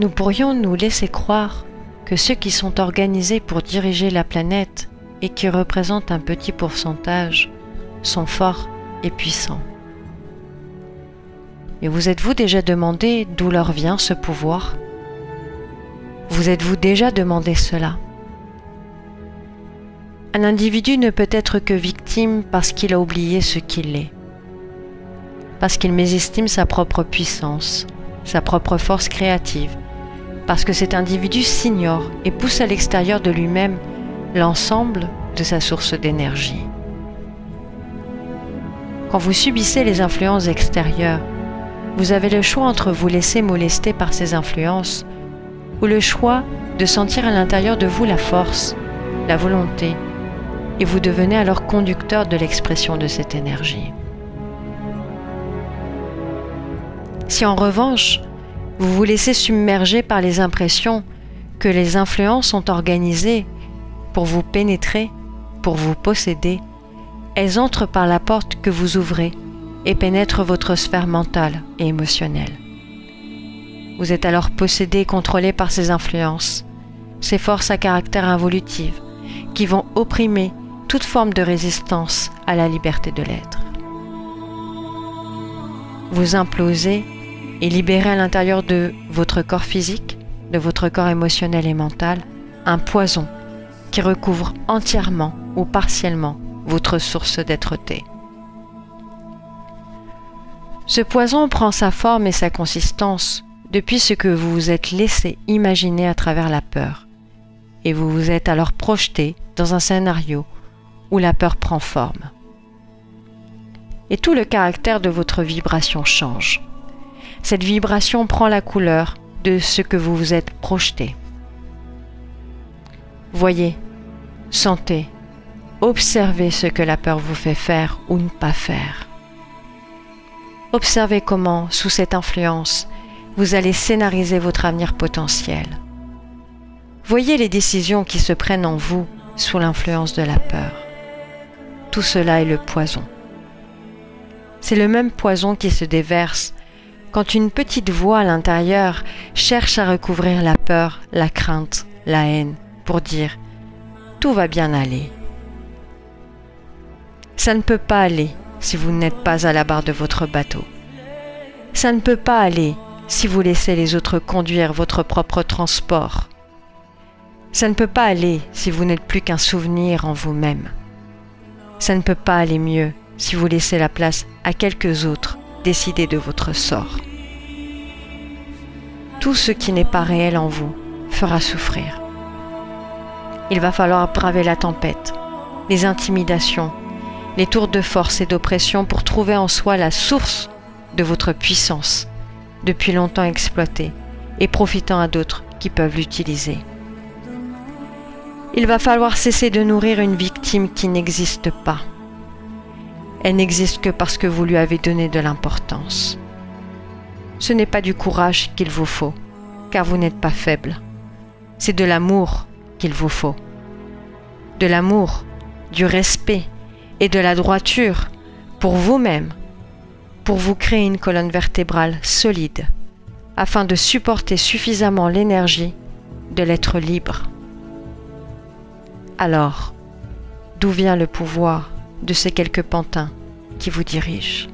nous pourrions nous laisser croire que ceux qui sont organisés pour diriger la planète et qui représentent un petit pourcentage sont forts et puissants. Mais vous êtes-vous déjà demandé d'où leur vient ce pouvoir? Vous êtes-vous déjà demandé cela? Un individu ne peut être que victime parce qu'il a oublié ce qu'il est, parce qu'il mésestime sa propre puissance, sa propre force créative, parce que cet individu s'ignore et pousse à l'extérieur de lui-même l'ensemble de sa source d'énergie. Quand vous subissez les influences extérieures, vous avez le choix entre vous laisser molester par ces influences ou le choix de sentir à l'intérieur de vous la force, la volonté, et vous devenez alors conducteur de l'expression de cette énergie. Si en revanche, vous vous laissez submerger par les impressions que les influences ont organisées pour vous pénétrer, pour vous posséder, elles entrent par la porte que vous ouvrez et pénètrent votre sphère mentale et émotionnelle. Vous êtes alors possédé et contrôlé par ces influences, ces forces à caractère involutive, qui vont opprimer toute forme de résistance à la liberté de l'être. Vous implosez et libérez à l'intérieur de votre corps physique, de votre corps émotionnel et mental, un poison qui recouvre entièrement ou partiellement votre source d'être-té. Ce poison prend sa forme et sa consistance depuis ce que vous vous êtes laissé imaginer à travers la peur, et vous vous êtes alors projeté dans un scénario où la peur prend forme. Et tout le caractère de votre vibration change. Cette vibration prend la couleur de ce que vous vous êtes projeté. Voyez, sentez, observez ce que la peur vous fait faire ou ne pas faire. Observez comment, sous cette influence, vous allez scénariser votre avenir potentiel. Voyez les décisions qui se prennent en vous sous l'influence de la peur. Tout cela est le poison. C'est le même poison qui se déverse quand une petite voix à l'intérieur cherche à recouvrir la peur, la crainte, la haine, pour dire « tout va bien aller ». Ça ne peut pas aller si vous n'êtes pas à la barre de votre bateau. Ça ne peut pas aller si vous laissez les autres conduire votre propre transport. Ça ne peut pas aller si vous n'êtes plus qu'un souvenir en vous-même. Ça ne peut pas aller mieux si vous laissez la place à quelques autres décider de votre sort. Tout ce qui n'est pas réel en vous fera souffrir. Il va falloir braver la tempête, les intimidations, les tours de force et d'oppression pour trouver en soi la source de votre puissance, depuis longtemps exploitée et profitant à d'autres qui peuvent l'utiliser. Il va falloir cesser de nourrir une victime qui n'existe pas. Elle n'existe que parce que vous lui avez donné de l'importance. Ce n'est pas du courage qu'il vous faut, car vous n'êtes pas faible. C'est de l'amour qu'il vous faut. De l'amour, du respect et de la droiture pour vous-même, pour vous créer une colonne vertébrale solide, afin de supporter suffisamment l'énergie de l'être libre. Alors, d'où vient le pouvoir de ces quelques pantins qui vous dirigent ?